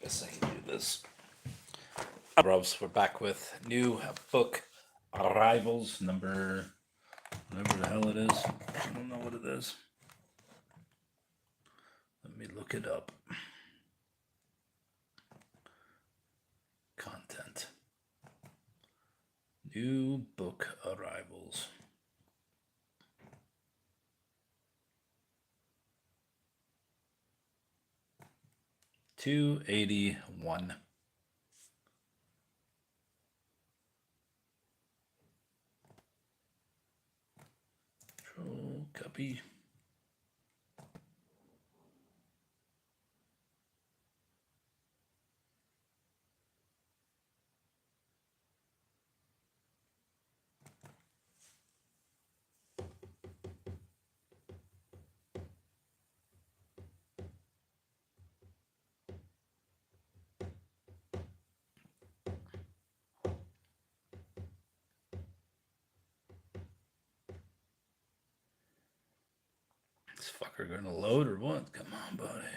Guess I can do this. Rubs, we're back with new book Arrivals, number whatever the hell it is. I don't know what it is. Let me look it up. Content. New book Arrivals. $281. Control copy. This fucker gonna load or what? Come on, buddy.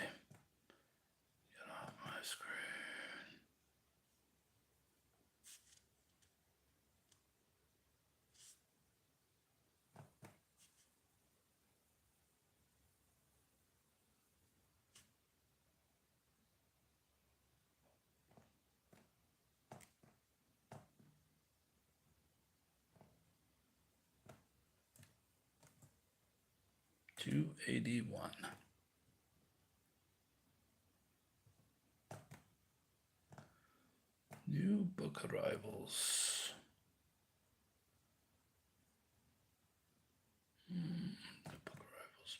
Get off my screen. $281. New book arrivals. New book arrivals.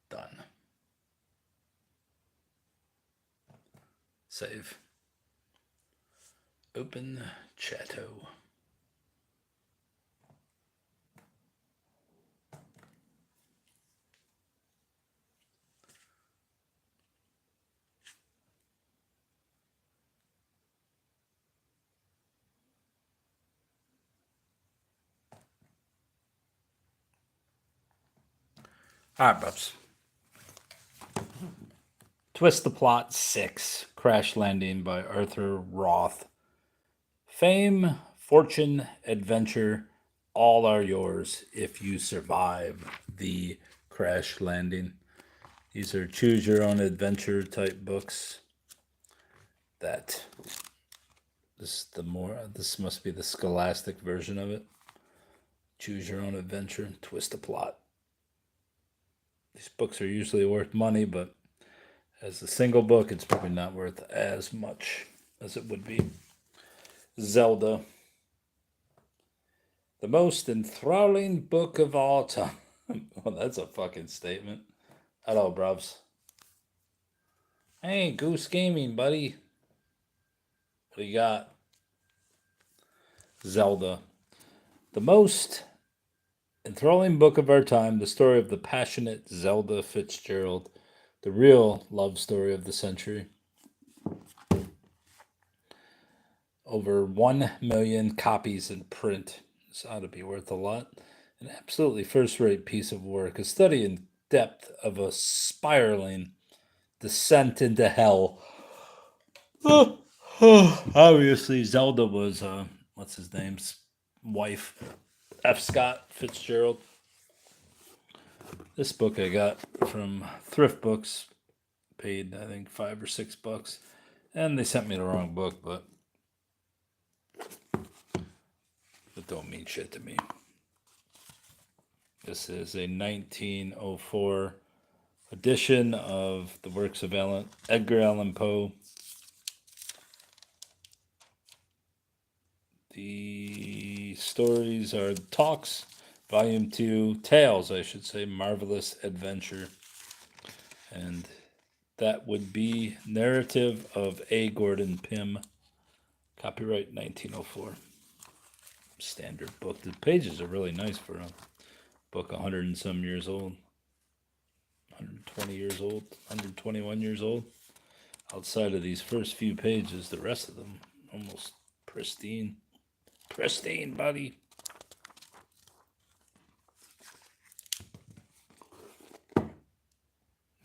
Done. Save. Open Chatto. All right, Bubs. Twist the Plot 6, Crash Landing by Arthur Roth. Fame, fortune, adventure, all are yours if you survive the crash landing. These are choose your own adventure type books. This must be the Scholastic version of it. Choose your own adventure, twist the plot. These books are usually worth money, but as a single book, it's probably not worth as much as it would be. Zelda. The most enthralling book of all time. Well, that's a fucking statement. Hello, bruvs. Hey, Goose Gaming, buddy. What do you got? Zelda. The most enthralling book of our time, the story of the passionate Zelda Fitzgerald, the real love story of the century. Over 1 million copies in print. This ought to be worth a lot. An absolutely first-rate piece of work, a study in depth of a spiraling descent into hell. Obviously, Zelda was, what's his name's wife, F. Scott Fitzgerald. This book I got from Thrift Books, paid I think $5 or $6, and they sent me the wrong book, but it don't mean shit to me. This is a 1904 edition of the works of Edgar Allan Poe. The stories are Talks, Volume 2, Tales, I should say, Marvelous Adventure. And that would be Narrative of A. Gordon Pym. Copyright 1904. Standard book. The pages are really nice for a book 100 and some years old. 120 years old, 121 years old. Outside of these first few pages, the rest of them almost pristine. Pristine, buddy.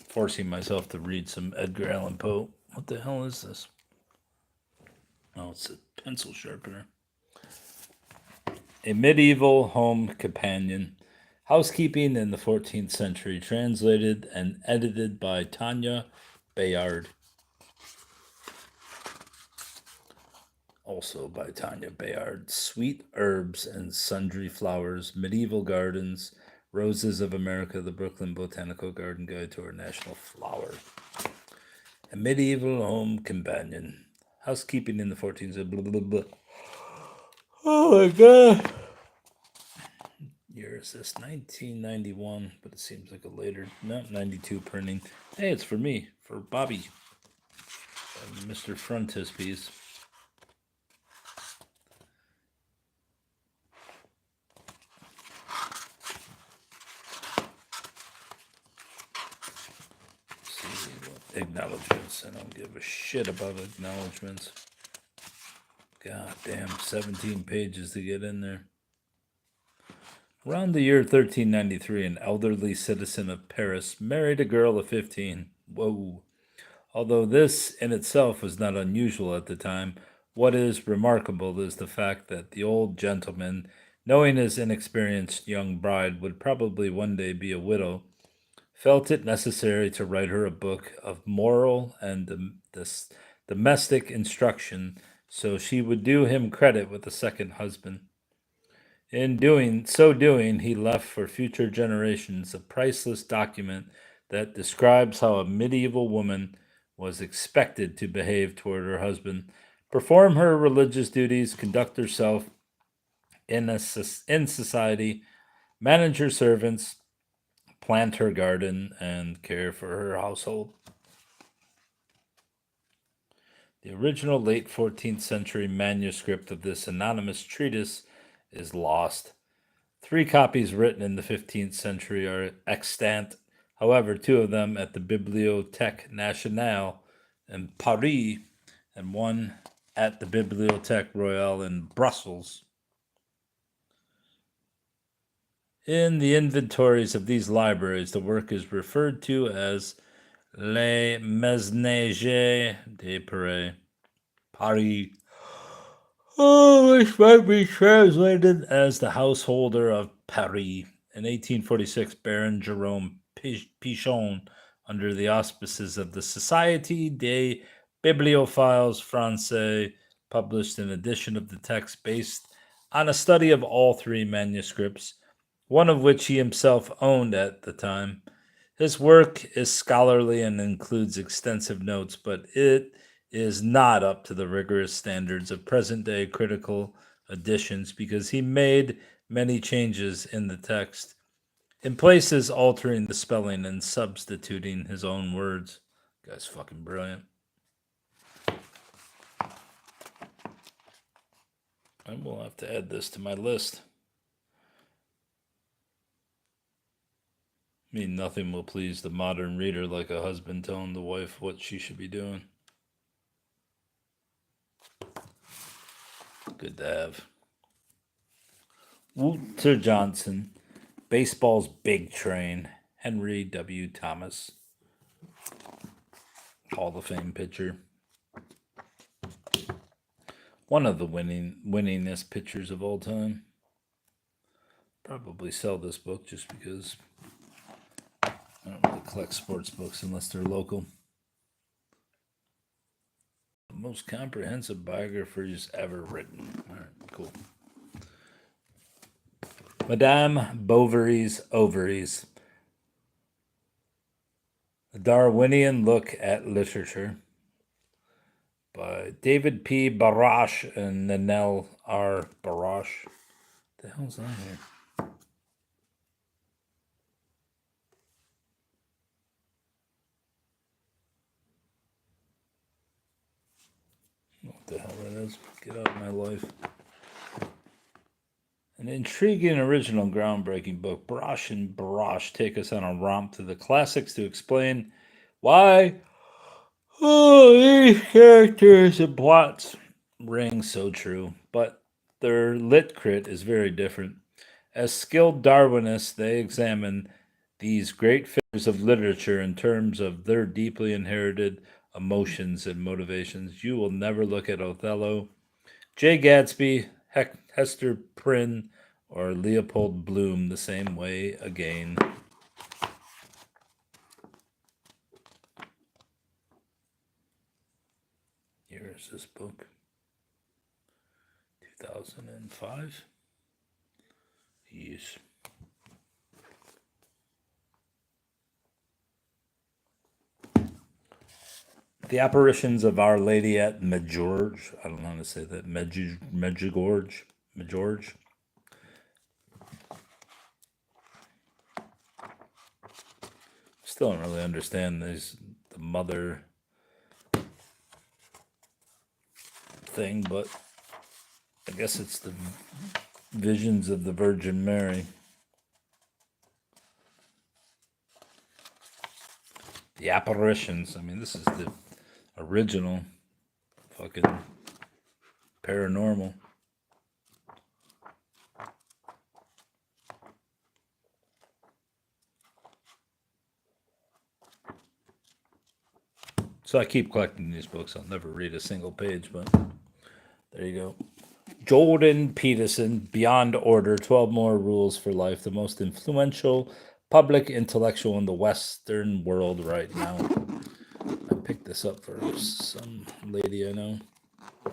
Forcing myself to read some Edgar Allan Poe What the hell is this? Oh, it's a pencil sharpener. A medieval home companion. Housekeeping in the 14th century, translated and edited by Tanya Bayard. Also by Tanya Bayard. Sweet herbs and sundry flowers, medieval gardens, Roses of America, the Brooklyn Botanical Garden Guide to our national flower. A medieval home companion. Housekeeping in the 14th century. Blah, blah, blah. Oh my god. Year is this? 1991, but it seems like a later, no, 92 printing. Hey, it's for me, for Bobby. Mr. Frontispiece. See what acknowledgements. I don't give a shit about acknowledgements. God damn, 17 pages to get in there. Around the year 1393, an elderly citizen of Paris married a girl of 15. Whoa. Although this in itself was not unusual at the time, what is remarkable is the fact that the old gentleman, knowing his inexperienced young bride would probably one day be a widow, felt it necessary to write her a book of moral and domestic instruction so she would do him credit with a second husband. In doing, he left for future generations a priceless document that describes how a medieval woman was expected to behave toward her husband, perform her religious duties, conduct herself in society, manage her servants, plant her garden, and care for her household. The original late 14th century manuscript of this anonymous treatise is lost. 3 copies written in the 15th century are extant. However, 2 of them at the Bibliothèque Nationale in Paris and 1 at the Bibliothèque Royale in Brussels. In the inventories of these libraries, the work is referred to as Les Mesnagers de Paris. Which might be translated as the householder of Paris. In 1846, Baron Jerome Pichon, under the auspices of the Société des Bibliophiles Français, published an edition of the text based on a study of all 3 manuscripts, one of which he himself owned at the time. His work is scholarly and includes extensive notes, but it is not up to the rigorous standards of present day critical editions because he made many changes in the text, in places altering the spelling and substituting his own words. Guy's fucking brilliant. I will have to add this to my list. I mean, nothing will please the modern reader like a husband telling the wife what she should be doing. Good to have. Walter Johnson, baseball's big train. Henry W. Thomas, Hall of Fame pitcher. One of the winningest pitchers of all time. Probably sell this book just because I don't really collect sports books unless they're local. The most comprehensive biographies ever written. All right, cool. Madame Bovary's Ovaries. A Darwinian Look at Literature by David P. Barash and Nanel R. Barash. What the hell's on here? What the hell that is? Get out of my life. An intriguing, original, groundbreaking book. Barash and Barash take us on a romp through the classics to explain why these characters and plots ring so true, but their lit crit is very different. As skilled Darwinists, they examine these great figures of literature in terms of their deeply inherited emotions and motivations. You will never look at Othello, Jay Gatsby, Hester Prynne, or Leopold Bloom the same way again. Here is this book. 2005. Yes. The Apparitions of Our Lady at Medjugorje. I don't know how to say that. Medjugorje. Medjugorje. Still don't really understand the mother thing, but I guess it's the visions of the Virgin Mary. The Apparitions. I mean, this is the original fucking paranormal. So I keep collecting these books. I'll never read a single page, but there you go. Jordan Peterson, Beyond Order 12 More Rules for Life, the most influential public intellectual in the Western world right now. I picked this up for some lady I know. I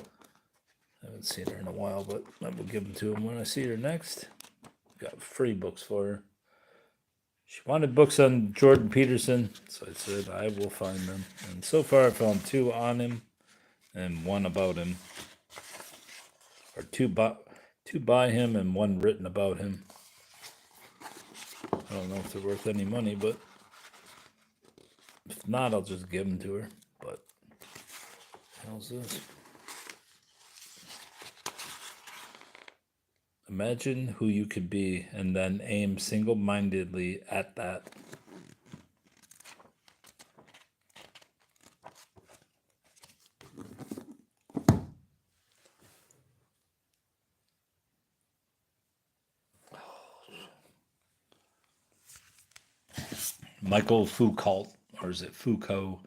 haven't seen her in a while, but I will give them to him when I see her next. Got free books for her. She wanted books on Jordan Peterson, so I said I will find them. And so far I found 2 on him and 1 about him. Or 2 by him and 1 written about him. I don't know if they're worth any money, but if not, I'll just give them to her. But how's this? Imagine who you could be and then aim single-mindedly at that. Michael Foucault, or is it Foucault?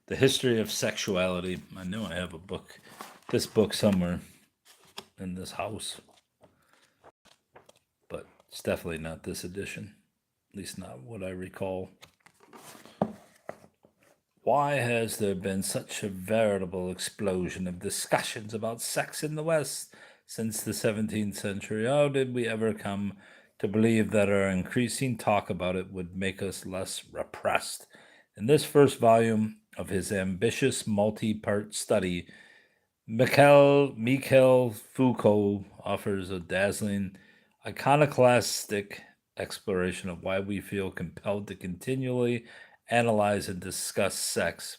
The History of Sexuality. I know I have a book, this book somewhere in this house. But it's definitely not this edition. At least not what I recall. Why has there been such a veritable explosion of discussions about sex in the West since the 17th century? How did we ever come to believe that our increasing talk about it would make us less repressed? In this first volume of his ambitious multi-part study, Michel Foucault offers a dazzling, iconoclastic exploration of why we feel compelled to continually analyze and discuss sex.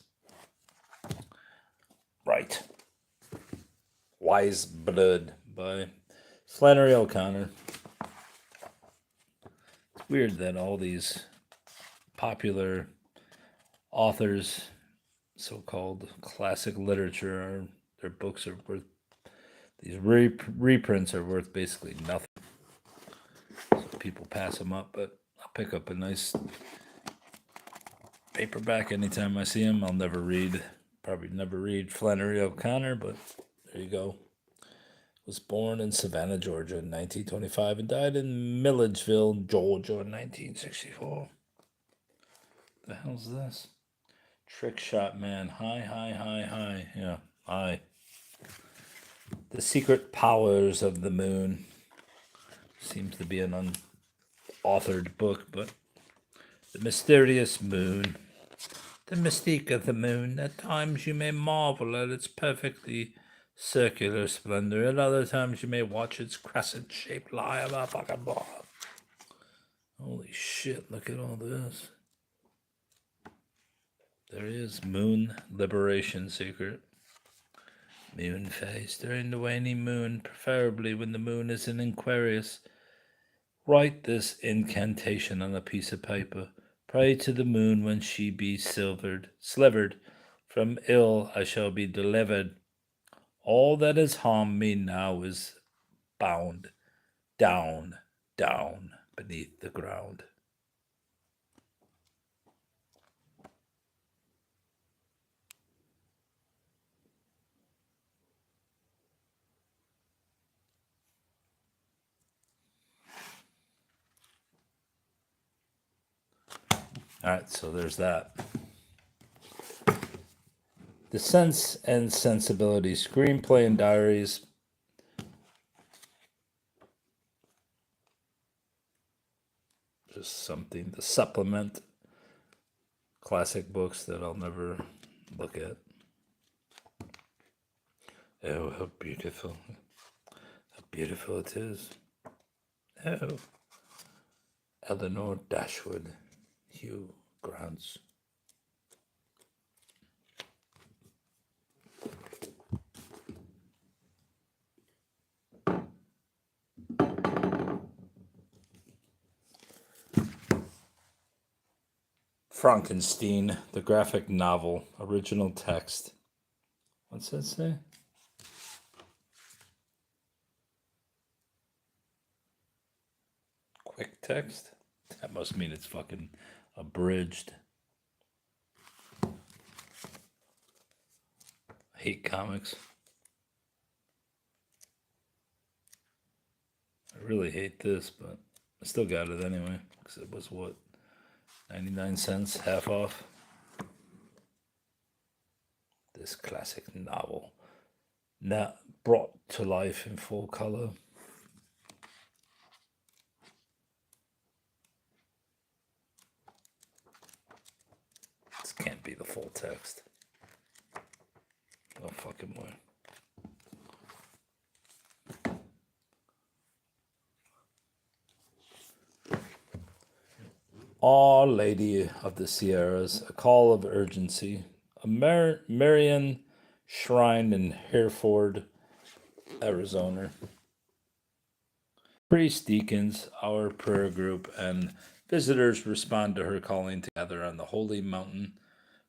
Right. Wise Blood by Flannery O'Connor. It's weird that all these popular authors, so-called classic literature, their books are worth, these reprints are worth basically nothing. So people pass them up, but I'll pick up a nice paperback anytime I see him. I'll probably never read Flannery O'Connor, but there you go. Was born in Savannah, Georgia in 1925 and died in Milledgeville, Georgia in 1964. The hell's this? Trick Shot Man. Hi. Yeah, hi. The Secret Powers of the Moon. Seems to be an unauthored book, but the mysterious moon. The mystique of the moon. At times you may marvel at its perfectly circular splendor. At other times you may watch its crescent-shaped lie of a fucking blob. Holy shit, look at all this. There is Moon Liberation Secret. Moon phase. During the waning moon, preferably when the moon is in Aquarius, write this incantation on a piece of paper. Pray to the moon when she be slivered. From ill I shall be delivered. All that has harmed me now is bound down beneath the ground. All right, so there's that. The Sense and Sensibility Screenplay and Diaries. Just something to supplement classic books that I'll never look at. Oh, how beautiful. How beautiful it is. Oh. Eleanor Dashwood. Hugh Grants. Frankenstein, the graphic novel, original text. What's that say? Quick text? That must mean it's fucking abridged. I hate comics. I really hate this, but I still got it anyway, because it was what? 99 cents, half off. This classic novel, now brought to life in full color. This can't be the full text. No fucking way. Our Lady of the Sierras, A Call of Urgency, a Marian shrine in Hereford, Arizona. Priest, deacons, our prayer group, and visitors respond to her calling to gather on the holy mountain.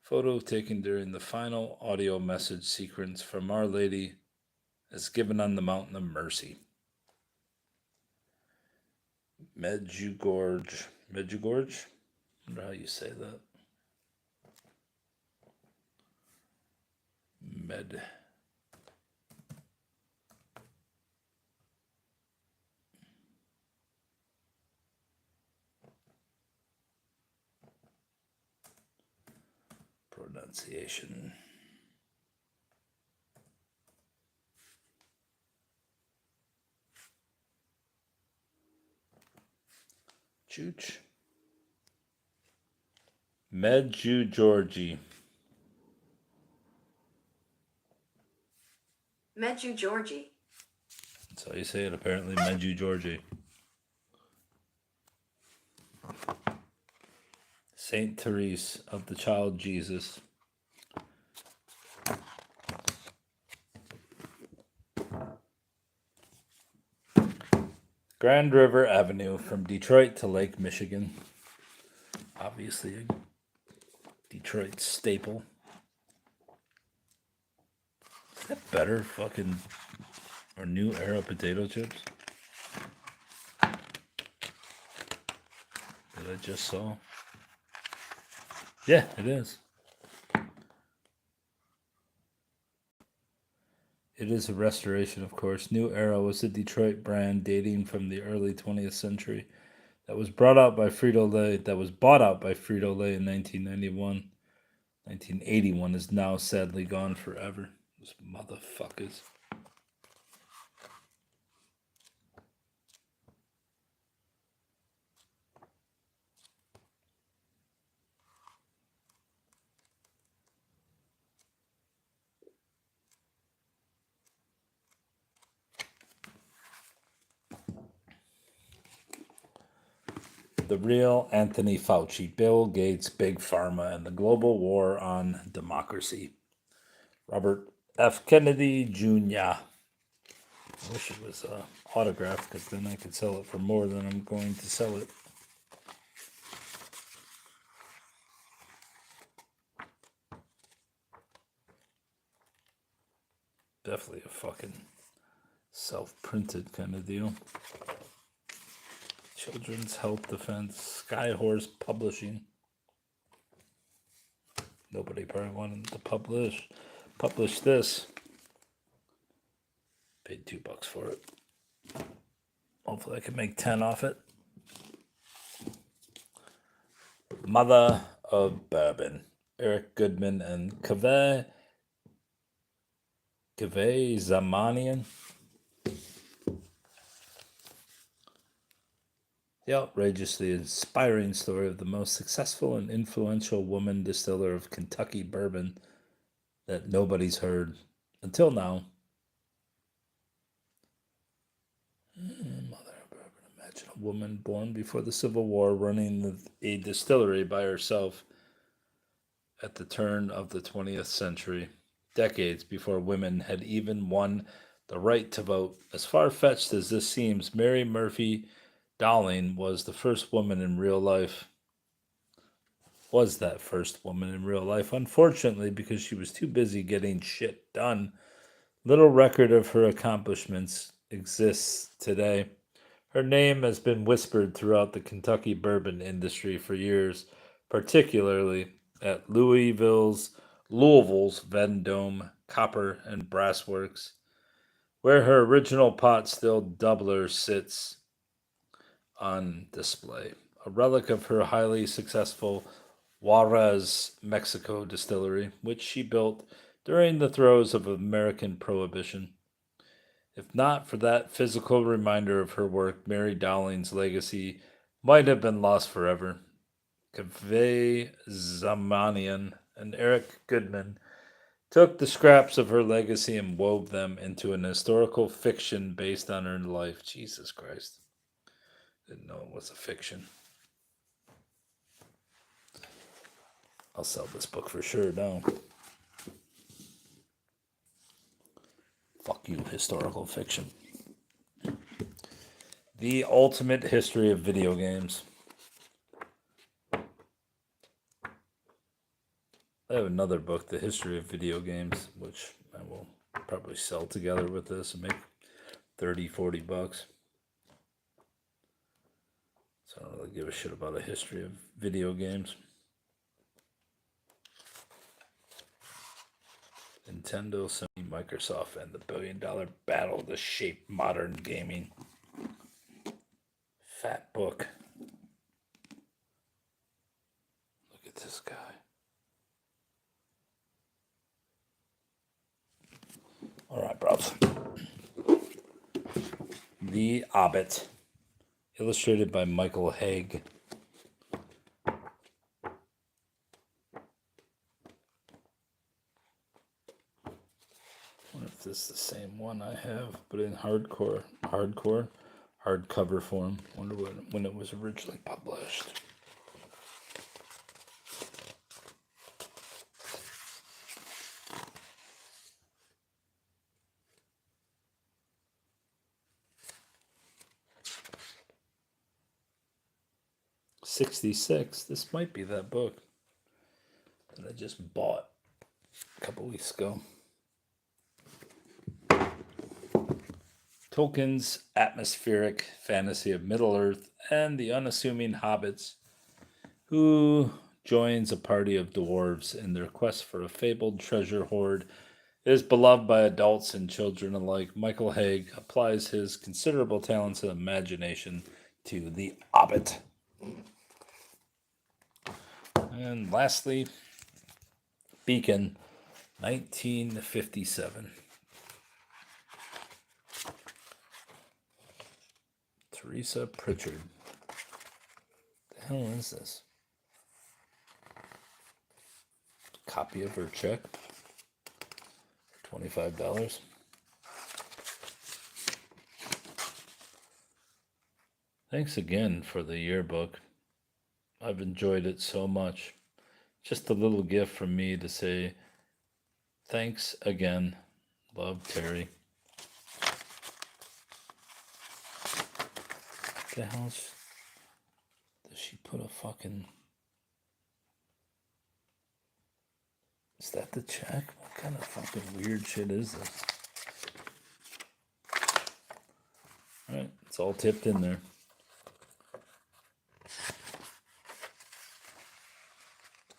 Photo taken during the final audio message sequence from Our Lady is given on the Mountain of Mercy. Medjugorje. Medjugorje? I wonder how you say that. Med. Pronunciation. Chooch. Medjugorje. Medjugorje. That's how you say it, apparently. Medjugorje. Saint Therese of the Child Jesus. Grand River Avenue from Detroit to Lake Michigan. Obviously a Detroit staple. Is that better fucking or New Era potato chips that I just saw? Yeah, it is. It is a restoration, of course. New Era was a Detroit brand dating from the early 20th century that was brought out by Frito-Lay, that was bought out by Frito-Lay in 1991. 1981 is now sadly gone forever. Those motherfuckers. The Real Anthony Fauci, Bill Gates, Big Pharma, and the Global War on Democracy. Robert F. Kennedy Jr. I wish it was autographed, because then I could sell it for more than I'm going to sell it. Definitely a fucking self-printed kind of deal. Children's Health Defense, Skyhorse Publishing. Nobody probably wanted to publish this. Paid $2 for it. Hopefully I can make 10 off it. Mother of Bourbon. Eric Goodman and Kaveh Zamanian. The outrageously inspiring story of the most successful and influential woman distiller of Kentucky bourbon that nobody's heard until now. Mother of bourbon. Imagine a woman born before the Civil War running a distillery by herself at the turn of the 20th century, decades before women had even won the right to vote. As far-fetched as this seems, Mary Murphy Dowling was the first woman in real life. Was that first woman in real life? Unfortunately, because she was too busy getting shit done, little record of her accomplishments exists today. Her name has been whispered throughout the Kentucky bourbon industry for years, particularly at Louisville's Vendome, Copper, and Brass Works, where her original pot still doubler sits on display, a relic of her highly successful Juarez, Mexico distillery, which she built during the throes of American Prohibition. If not for that physical reminder of her work, Mary Dowling's legacy might have been lost forever. Kaveh Zamanian and Eric Goodman took the scraps of her legacy and wove them into an historical fiction based on her life. Jesus Christ. Didn't know it was a fiction. I'll sell this book for sure now. Fuck you, historical fiction. The Ultimate History of Video Games. I have another book, The History of Video Games, which I will probably sell together with this and make $30-$40. So I don't really give a shit about a history of video games. Nintendo, Sony, Microsoft, and the billion-dollar battle to shape modern gaming. Fat book. Look at this guy. All right, bros. The Hobbit, illustrated by Michael Haig. I wonder if this is the same one I have, but in hardcover form. Wonder when it was originally published. '66. This might be that book that I just bought a couple weeks ago. Tolkien's atmospheric fantasy of Middle-earth and the unassuming hobbits who joins a party of dwarves in their quest for a fabled treasure hoard is beloved by adults and children alike. Michael Haig applies his considerable talents and imagination to The Hobbit. And lastly, Beacon, 1957. Teresa Pritchard. The hell is this? Copy of her check. $25. Thanks again for the yearbook. I've enjoyed it so much. Just a little gift from me to say thanks again. Love, Terry. What the hell does she put a fucking... Is that the check? What kind of fucking weird shit is this? Alright, it's all tipped in there.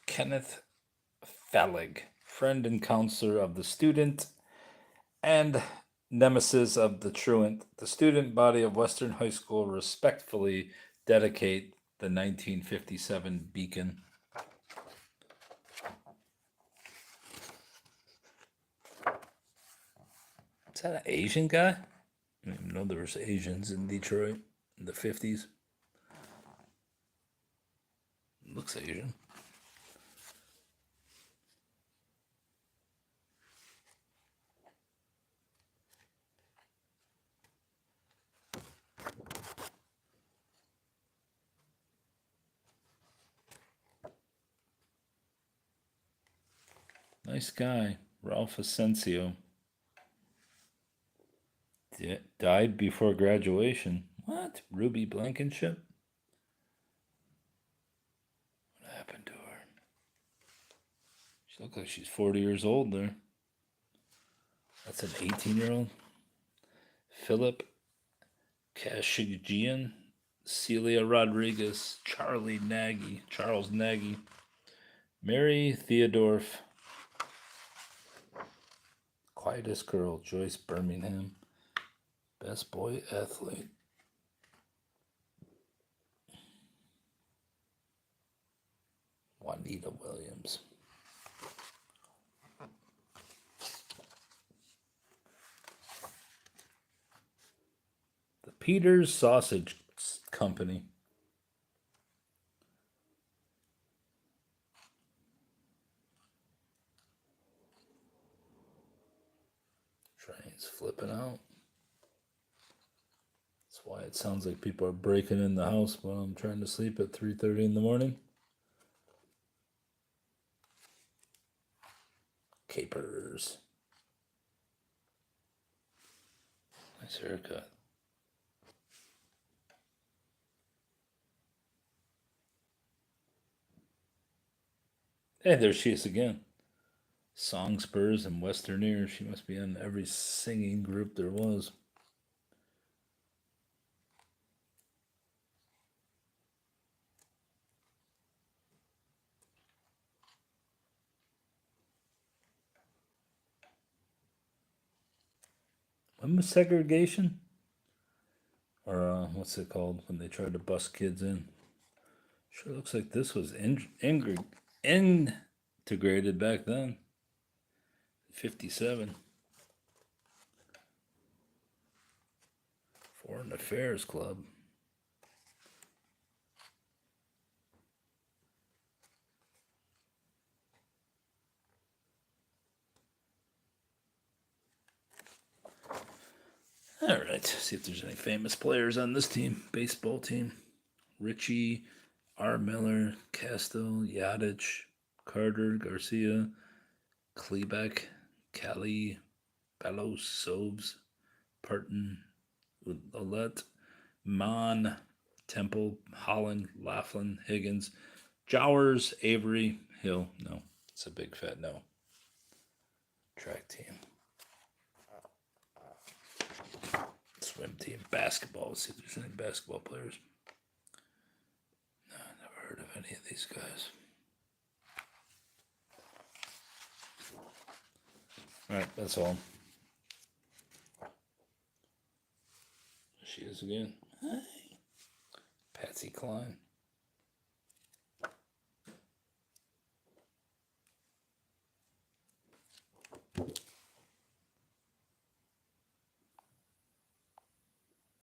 Kenneth Fellig, friend and counselor of the student and nemesis of the truant. The student body of Western High School respectfully dedicate the 1957 Beacon. Is that an Asian guy? I didn't even know there was Asians in Detroit in the 50s. Looks Asian. Nice guy, Ralph Asensio. Died before graduation. What? Ruby Blankenship? What happened to her? She looks like she's 40 years old there. That's an 18-year-old. Philip Kashigian, Celia Rodriguez, Charles Nagy, Mary Theodorf, Quietest Girl, Joyce Birmingham, Best Boy Athlete. Juanita Williams. The Peters Sausage Company. Trains flipping out. That's why it sounds like people are breaking in the house while I'm trying to sleep at 3:30 in the morning. Capers. Nice haircut. Hey, there she is again. Song Spurs and Westerneer. She must be in every singing group there was. When was segregation? Or what's it called when they tried to bust kids in? Sure looks like this was integrated back then. 57. Foreign Affairs Club. All right, see if there's any famous players on this team. Baseball team. Richie, R. Miller, Castle, Yadich, Carter, Garcia, Klebeck, Kelly, Bellows, Sobes, Parton, Ouellette, Mon, Temple, Holland, Laughlin, Higgins, Jowers, Avery, Hill. No, it's a big fat no. Track team. Swim team. Basketball. Let's see if there's any basketball players. No, never heard of any of these guys. All right, that's all. She is again. Hi. Patsy Cline.